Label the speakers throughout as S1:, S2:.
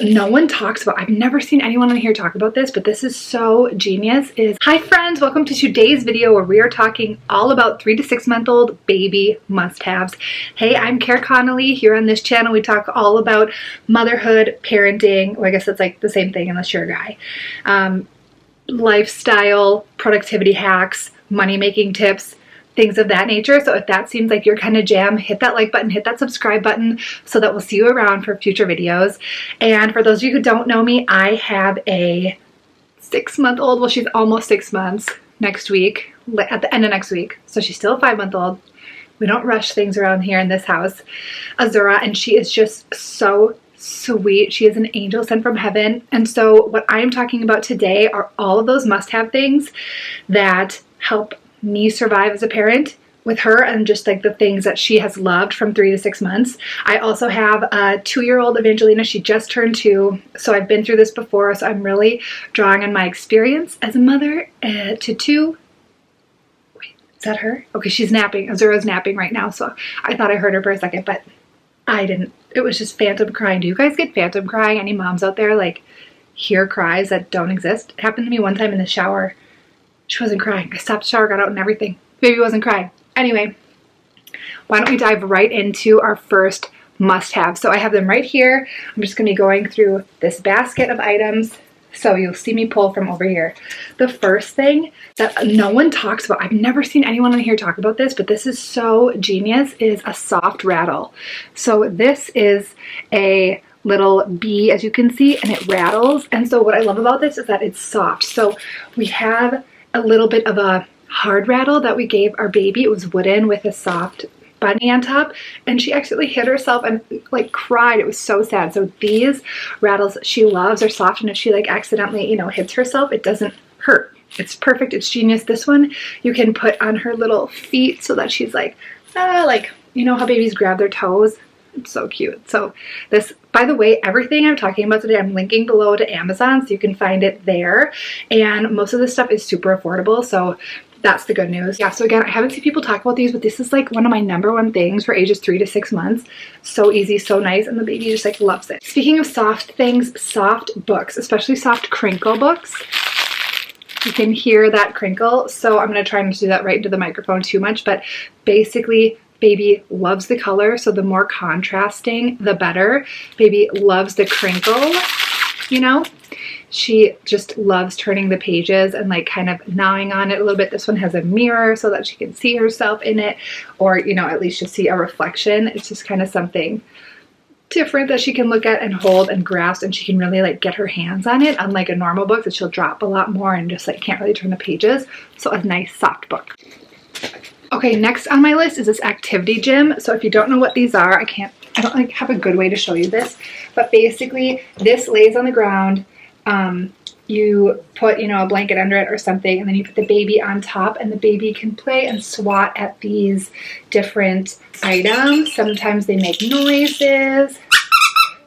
S1: No one talks about, I've never seen anyone on here talk about this, but this is so genius. Hi friends, welcome to today's video where we are talking all about 3 to 6 month old baby must-haves. Hey, I'm Connelly. Here on this channel we talk all about motherhood, parenting, well, I guess it's like the same thing unless you're a guy, lifestyle, productivity hacks, money-making tips, things of that nature. So if that seems like your kind of jam, hit that like button, hit that subscribe button so that we'll see you around for future videos. And for those of you who don't know me, I have a 6-month-old, well, she's almost 6 months next week, at the end of next week. So she's still a 5-month-old. We don't rush things around here in this house, Azura, and she is just so sweet. She is an angel sent from heaven. And so what I am talking about today are all of those must-have things that help me survive as a parent with her, and just like the things that she has loved from 3 to 6 months. I also have a 2-year-old Evangelina. She just turned 2, so I've been through this before, so I'm really drawing on my experience as a mother to 2. Wait, is that her? Okay, she's napping. Azura's napping right now, so I thought I heard her for a second, but I didn't. It was just phantom crying. Do you guys get phantom crying? Any moms out there like hear cries that don't exist? It happened to me one time in the shower. She wasn't crying. I stopped the shower, got out and everything. Baby wasn't crying. Anyway, why don't we dive right into our first must-have. So I have them right here. I'm just going to be going through this basket of items. So you'll see me pull from over here. The first thing that no one talks about, I've never seen anyone on here talk about this, but this is so genius, is a soft rattle. So this is a little bee, as you can see, and it rattles. And so what I love about this is that it's soft. So we have a little bit of a hard rattle that we gave our baby. It was wooden with a soft bunny on top, and she accidentally hit herself and like cried. It was so sad. So these rattles she loves are soft, and if she like accidentally, hits herself, it doesn't hurt. It's perfect. It's genius. This one you can put on her little feet so that she's like, how babies grab their toes. It's so cute. So this, by the way, everything I'm talking about today, I'm linking below to Amazon, so you can find it there. And most of this stuff is super affordable, so that's the good news. Yeah, so again, I haven't seen people talk about these, but this is like one of my #1 things for ages 3 to 6 months. So easy, so nice, and the baby just like loves it. Speaking of soft things, soft books, especially soft crinkle books. You can hear that crinkle, so I'm going to try not to do that right into the microphone too much, but basically, baby loves the color, so the more contrasting, the better. Baby loves the crinkle, She just loves turning the pages and like kind of gnawing on it a little bit. This one has a mirror so that she can see herself in it, or, at least just see a reflection. It's just kind of something different that she can look at and hold and grasp, and she can really like get her hands on it, unlike a normal book that she'll drop a lot more and just like can't really turn the pages. So a nice soft book. Okay, next on my list is this activity gym. So if you don't know what these are, I don't like have a good way to show you this, but basically this lays on the ground. You put, a blanket under it or something, and then you put the baby on top, and the baby can play and swat at these different items. Sometimes they make noises.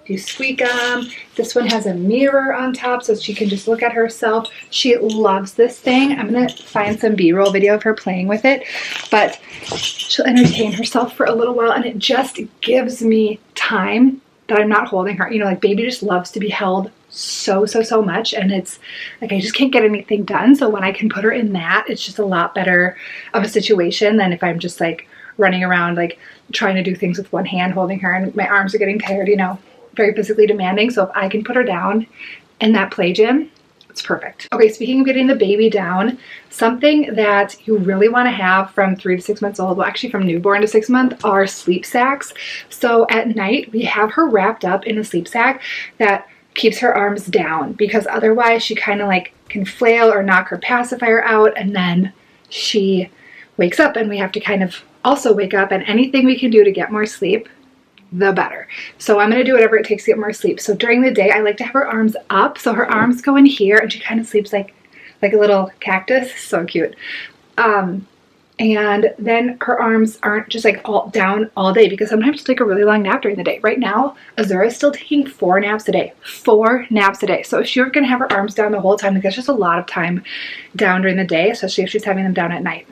S1: You squeak them. This one has a mirror on top so she can just look at herself. She loves this thing. I'm going to find some B-roll video of her playing with it, but she'll entertain herself for a little while, and it just gives me time that I'm not holding her. Like baby just loves to be held so much, and it's like I just can't get anything done. So when I can put her in that, it's just a lot better of a situation than if I'm just like running around like trying to do things with one hand holding her, and my arms are getting tired, very physically demanding. So if I can put her down in that play gym, it's perfect. Okay, speaking of getting the baby down, something that you really want to have from 3 to 6 months old, well actually from newborn to 6 months, are sleep sacks. So at night we have her wrapped up in a sleep sack that keeps her arms down, because otherwise she kind of like can flail or knock her pacifier out, and then she wakes up and we have to kind of also wake up, and anything we can do to get more sleep, the better. So I'm going to do whatever it takes to get more sleep. So during the day I like to have her arms up, so her arms go in here and she kind of sleeps like a little cactus. So cute. And then her arms aren't just like all down all day, because sometimes she'll take a really long nap during the day. Right now, Azura is still taking 4 naps a day. 4 naps a day. So if she were going to have her arms down the whole time, like that's just a lot of time down during the day, especially if she's having them down at night.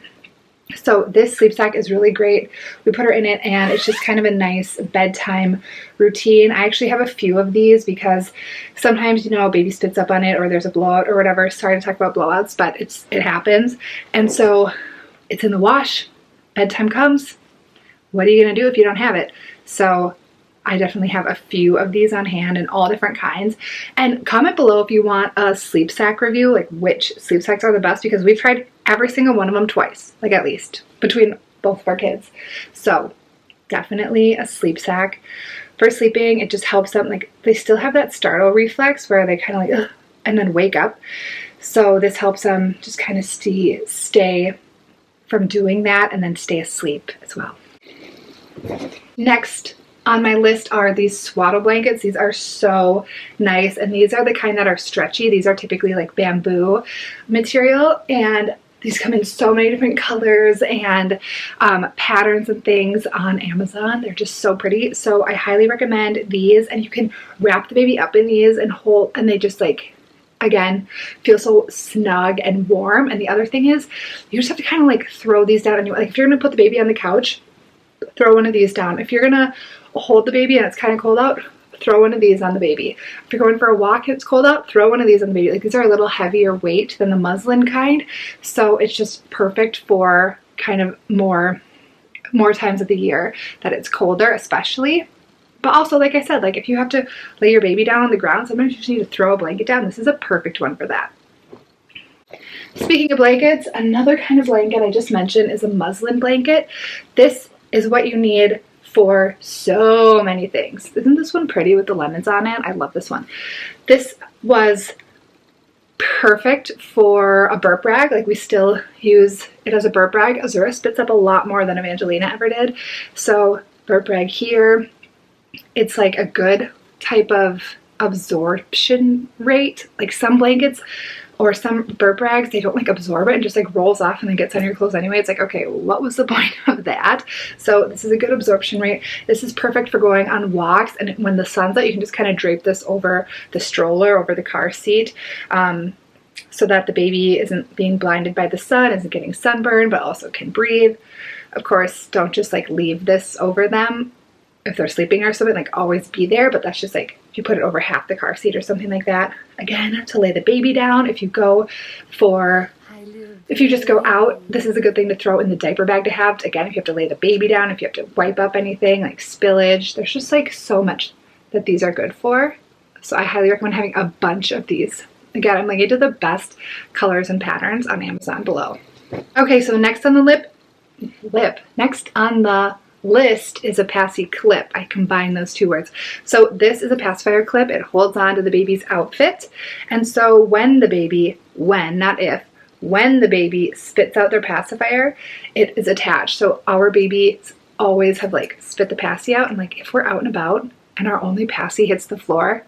S1: So this sleep sack is really great. We put her in it and it's just kind of a nice bedtime routine. I actually have a few of these because sometimes, you know, baby spits up on it or there's a blowout or whatever. Sorry to talk about blowouts, but it happens. And so it's in the wash. Bedtime comes. What are you going to do if you don't have it? So I definitely have a few of these on hand in all different kinds. And comment below if you want a sleep sack review, like which sleep sacks are the best, because we've tried every single one of them twice, like at least, between both of our kids. So definitely a sleep sack for sleeping. It just helps them, like they still have that startle reflex where they kind of like, ugh, and then wake up. So this helps them just kind of stay from doing that and then stay asleep as well. Next on my list are these Swaddle Blankets. These are so nice, and these are the kind that are stretchy. These are typically like bamboo material, and these come in so many different colors and patterns and things on Amazon. They're just so pretty. So I highly recommend these, and you can wrap the baby up in these and hold, and they just like, again, feel so snug and warm. And the other thing is you just have to kind of like throw these down. Like if you're gonna put the baby on the couch, throw one of these down. If you're gonna hold the baby and it's kind of cold out, throw one of these on the baby. If you're going for a walk and it's cold out, throw one of these on the baby. Like these are a little heavier weight than the muslin kind, so it's just perfect for kind of more times of the year that it's colder, especially. But also, like I said, like if you have to lay your baby down on the ground, sometimes you just need to throw a blanket down. This is a perfect one for that. Speaking of blankets, another kind of blanket I just mentioned is a muslin blanket. This is what you need for so many things. Isn't this one pretty with the lemons on it? I love this one. This was perfect for a burp rag. Like we still use it as a burp rag. Azura spits up a lot more than Evangelina ever did. So burp rag here. It's like a good type of absorption rate. Like some blankets or some burp rags, they don't like absorb it and just like rolls off and then gets on your clothes anyway. It's like, okay, what was the point of that? So this is a good absorption rate. This is perfect for going on walks, and when the sun's out, you can just kind of drape this over the stroller, over the car seat, so that the baby isn't being blinded by the sun, isn't getting sunburned, but also can breathe. Of course, don't just like leave this over them if they're sleeping or something, like always be there, but that's just like if you put it over half the car seat or something like that. Again, to lay the baby down. If you just go out, this is a good thing to throw in the diaper bag to have. Again, if you have to lay the baby down, if you have to wipe up anything like spillage, there's just like so much that these are good for. So I highly recommend having a bunch of these. Again, I'm linking to the best colors and patterns on Amazon below. Okay, so next on the list is a Pacifier Clip. I combine those two words. So this is a Pacifier Clip. It holds on to the baby's outfit. And so when the baby spits out their pacifier, it is attached. So our babies always have like spit the passy out, and like if we're out and about and our only passy hits the floor,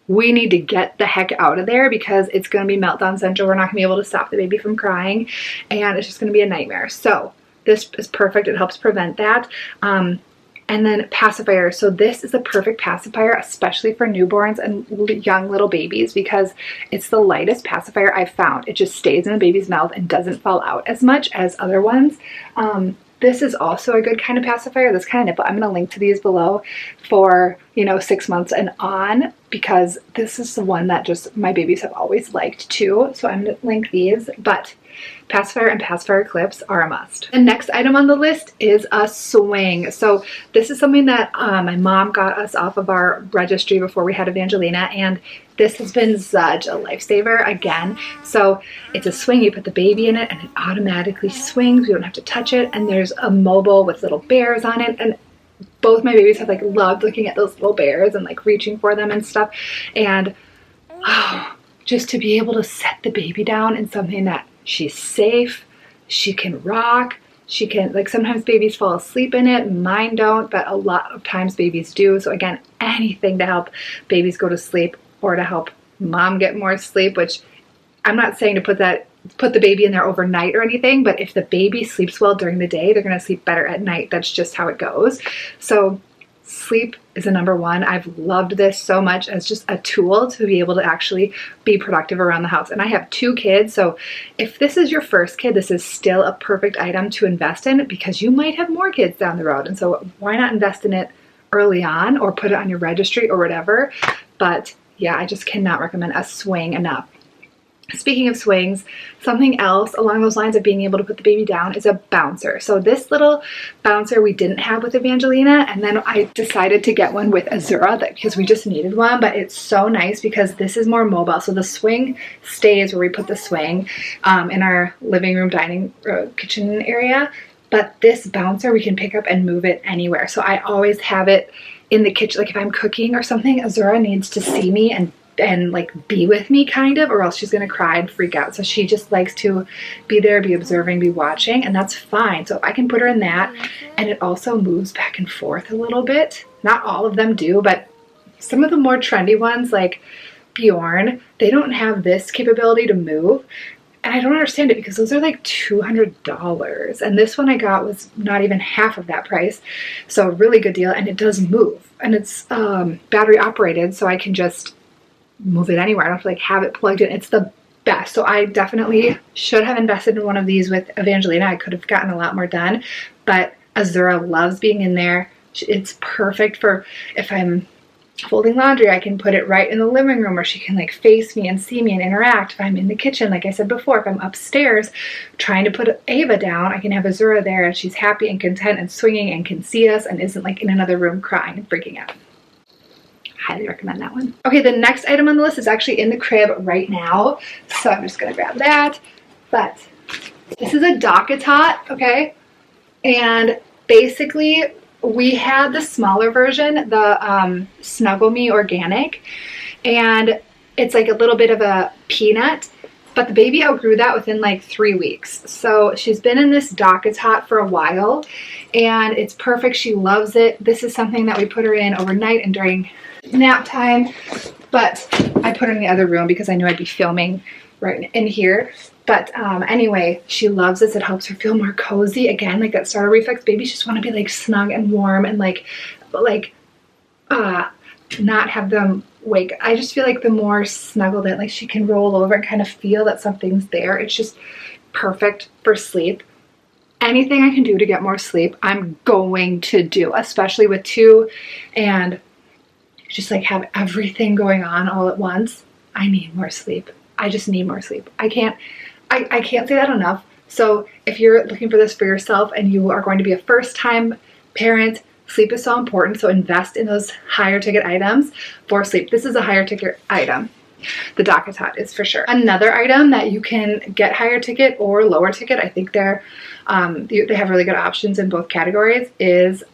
S1: we need to get the heck out of there because it's going to be meltdown central. We're not going to be able to stop the baby from crying, and it's just going to be a nightmare. So this is perfect. It helps prevent that. And then pacifier. So this is a perfect pacifier, especially for newborns and young little babies, because it's the lightest pacifier I've found. It just stays in the baby's mouth and doesn't fall out as much as other ones. This is also a good kind of pacifier. This kind of nipple. I'm going to link to these below for, 6 months and on, because this is the one that just my babies have always liked too. So I'm going to link these, but pacifier and pacifier clips are a must. The next item on the list is a swing. So this is something that my mom got us off of our registry before we had Evangelina, and this has been such a lifesaver again. So it's a swing. You put the baby in it and it automatically swings. You don't have to touch it, and there's a mobile with little bears on it, and both my babies have like loved looking at those little bears and like reaching for them and stuff. And just to be able to set the baby down in something that she's safe, she can rock, she can, like sometimes babies fall asleep in it, mine don't, but a lot of times babies do. So again, anything to help babies go to sleep or to help mom get more sleep, which I'm not saying to put the baby in there overnight or anything, but if the baby sleeps well during the day, they're going to sleep better at night. That's just how it goes. So sleep is a number one. I've loved this so much as just a tool to be able to actually be productive around the house. And I have 2 kids, so if this is your first kid, this is still a perfect item to invest in because you might have more kids down the road. And so why not invest in it early on or put it on your registry or whatever. But yeah, I just cannot recommend a swing enough. Speaking of swings, something else along those lines of being able to put the baby down is a bouncer. So this little bouncer we didn't have with Evangelina, and then I decided to get one with Azura because we just needed one, but it's so nice because this is more mobile. So the swing stays where we put the swing in our living room, dining, kitchen area, but this bouncer we can pick up and move it anywhere. So I always have it in the kitchen, like if I'm cooking or something, Azura needs to see me and like be with me kind of, or else she's gonna cry and freak out. So she just likes to be there, be observing, be watching, and that's fine. So if I can put her in that, and it also moves back and forth a little bit. Not all of them do, but some of the more trendy ones like Bjorn, they don't have this capability to move. And I don't understand it because those are like $200. And this one I got was not even half of that price. So really good deal, and it does move. And it's battery operated, so I can just move it anywhere. I don't have to like have it plugged in. It's the best. So I definitely should have invested in one of these with Evangelina. I could have gotten a lot more done, but Azura loves being in there. It's perfect for if I'm folding laundry, I can put it right in the living room where she can like face me and see me and interact. If I'm in the kitchen, like I said before, if I'm upstairs trying to put Ava down, I can have Azura there and she's happy and content and swinging and can see us and isn't like in another room crying and freaking out. Highly recommend that one. Okay, the next item on the list is actually in the crib right now, so I'm just gonna grab that. But this is a Dockatot, okay? And basically we had the smaller version, the Snuggle Me Organic, and it's like a little bit of a peanut, but the baby outgrew that within like 3 weeks. So she's been in this Dockatot for a while, and it's perfect. She loves it. This is something that we put her in overnight and during nap time, but I put her in the other room because I knew I'd be filming right in here. But anyway, she loves this. It helps her feel more cozy. Again, like that starter reflex, babies just want to be like snug and warm and like not have them wake. I just feel like the more snuggled in, like she can roll over and kind of feel that something's there. It's just perfect for sleep. Anything I can do to get more sleep, I'm going to do, especially with 2 and just like have everything going on all at once. I need more sleep. I just need more sleep. I can't say that enough. So if you're looking for this for yourself and you are going to be a first-time parent, sleep is so important. So invest in those higher ticket items for sleep. This is a higher ticket item. The Dockatot is for sure. Another item that you can get higher ticket or lower ticket, I think they have really good options in both categories, is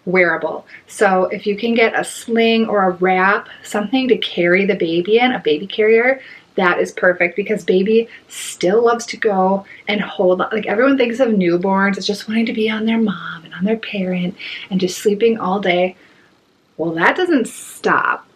S1: wearable. So if you can get a sling or a wrap, something to carry the baby in, a baby carrier, that is perfect because baby still loves to go and hold, like everyone thinks of newborns as just wanting to be on their mom and on their parent and just sleeping all day. Well, that doesn't stop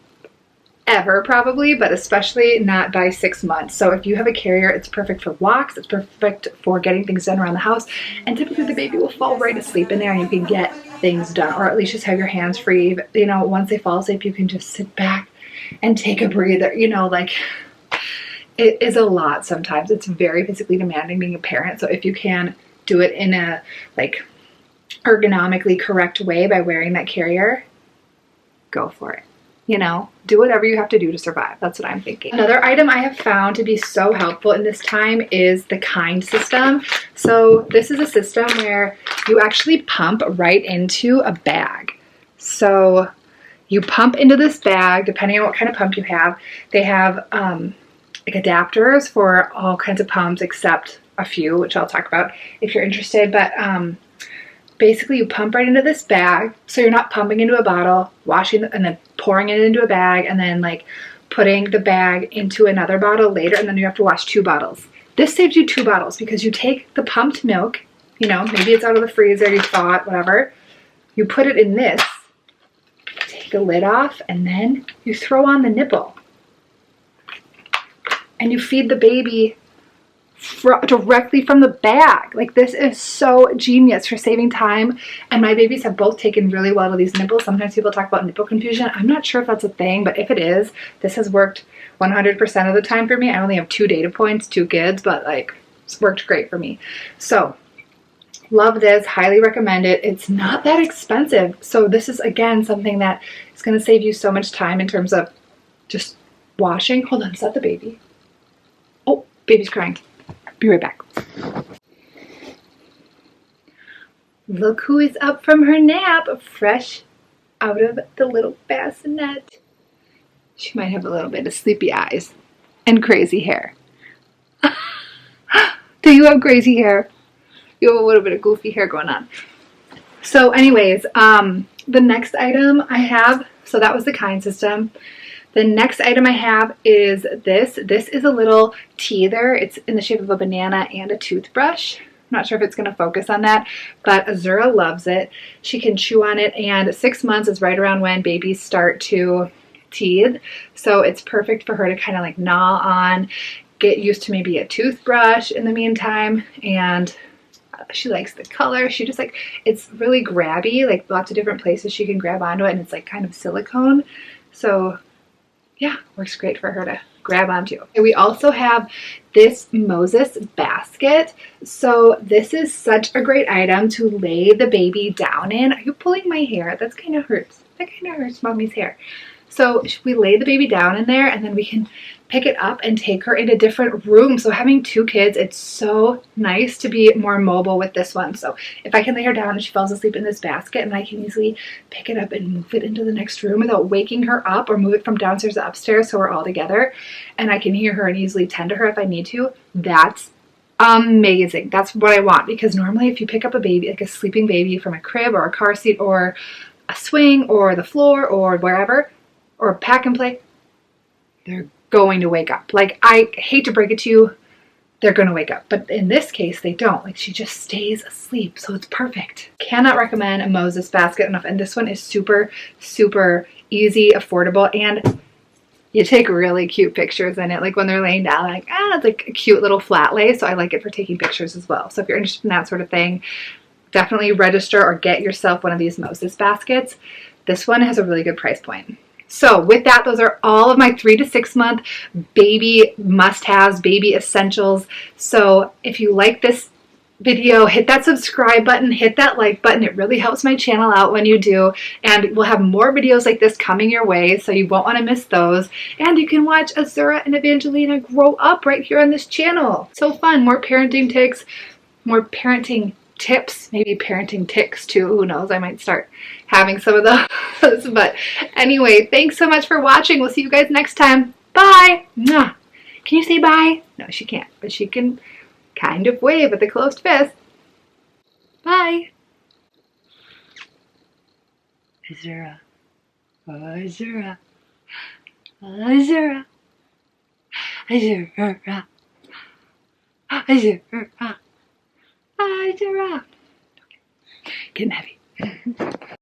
S1: ever probably, but especially not by 6 months. So if you have a carrier, it's perfect for walks, it's perfect for getting things done around the house, and typically the baby will fall right asleep in there and you can get things done, or at least just have your hands free. You know, once they fall asleep, you can just sit back and take a breather. You know, like it is a lot sometimes. It's very physically demanding being a parent. So if you can do it in a like ergonomically correct way by wearing that carrier, go for it. You know, do whatever you have to do to survive. That's what I'm thinking. Another item I have found to be so helpful in this time is the Kind system. So this is a system where you actually pump right into a bag. So you pump into this bag, depending on what kind of pump you have. They have like adapters for all kinds of pumps except a few, which I'll talk about if you're interested. But basically you pump right into this bag, so you're not pumping into a bottle, washing and then pouring it into a bag and then like putting the bag into another bottle later, and then you have to wash 2 bottles. This saves you 2 bottles because you take the pumped milk, you know, maybe it's out of the freezer, you thaw it, whatever, you put it in this, take the lid off, and then you throw on the nipple and you feed the baby directly from the bag. Like, this is so genius for saving time. And my babies have both taken really well to these nipples. Sometimes people talk about nipple confusion. I'm not sure if that's a thing, but if it is, this has worked 100% of the time for me. I only have 2 data points, 2 kids, but like, it's worked great for me. So love this, highly recommend it. It's not that expensive. So this is, again, something that is going to save you so much time in terms of just washing. Hold on, is that the baby? Oh, baby's crying. Be right back. Look who is up from her nap, fresh out of the little bassinet. She might have a little bit of sleepy eyes and crazy hair. Do you have crazy hair? You have a little bit of goofy hair going on. So anyways, the next item I have, so that was the kind system. The next item I have is this. This is a little teether. It's in the shape of a banana and a toothbrush. I'm not sure if it's going to focus on that, but Azura loves it. She can chew on it, and 6 months is right around when babies start to teeth. So it's perfect for her to kind of like gnaw on, get used to maybe a toothbrush in the meantime. And she likes the color. She just like, it's really grabby, like lots of different places she can grab onto it, and it's like kind of silicone. So yeah, works great for her to grab onto. And we also have this Moses basket. So this is such a great item to lay the baby down in. Are you pulling my hair? That's kind of hurts. That kind of hurts mommy's hair. So we lay the baby down in there, and then we can pick it up and take her in a different room. So having 2 kids, it's so nice to be more mobile with this one. So if I can lay her down and she falls asleep in this basket, and I can easily pick it up and move it into the next room without waking her up, or move it from downstairs to upstairs so we're all together, and I can hear her and easily tend to her if I need to, that's amazing. That's what I want, because normally if you pick up a baby, like a sleeping baby, from a crib or a car seat or a swing or the floor or wherever, or pack and play, they're going to wake up. Like, I hate to break it to you, they're going to wake up. But in this case, they don't. Like, she just stays asleep. So it's perfect. Cannot recommend a Moses basket enough. And this one is super, super easy, affordable, and you take really cute pictures in it. Like when they're laying down, like, it's like a cute little flat lay. So I like it for taking pictures as well. So if you're interested in that sort of thing, definitely register or get yourself one of these Moses baskets. This one has a really good price point. So with that, those are all of my 3 to 6 month baby must-haves, baby essentials. So if you like this video, hit that subscribe button, hit that like button. It really helps my channel out when you do. And we'll have more videos like this coming your way, so you won't want to miss those. And you can watch Azura and Evangelina grow up right here on this channel. So fun, more parenting tips, more parenting tips, maybe parenting ticks too. Who knows? I might start having some of those. But anyway, thanks so much for watching. We'll see you guys next time. Bye. Mwah. Can you say bye? No, she can't, but she can kind of wave with a closed fist. Bye. Azura. Oh, Azura. Oh, Azura. Azura. Azura. Azura. Okay. Getting heavy.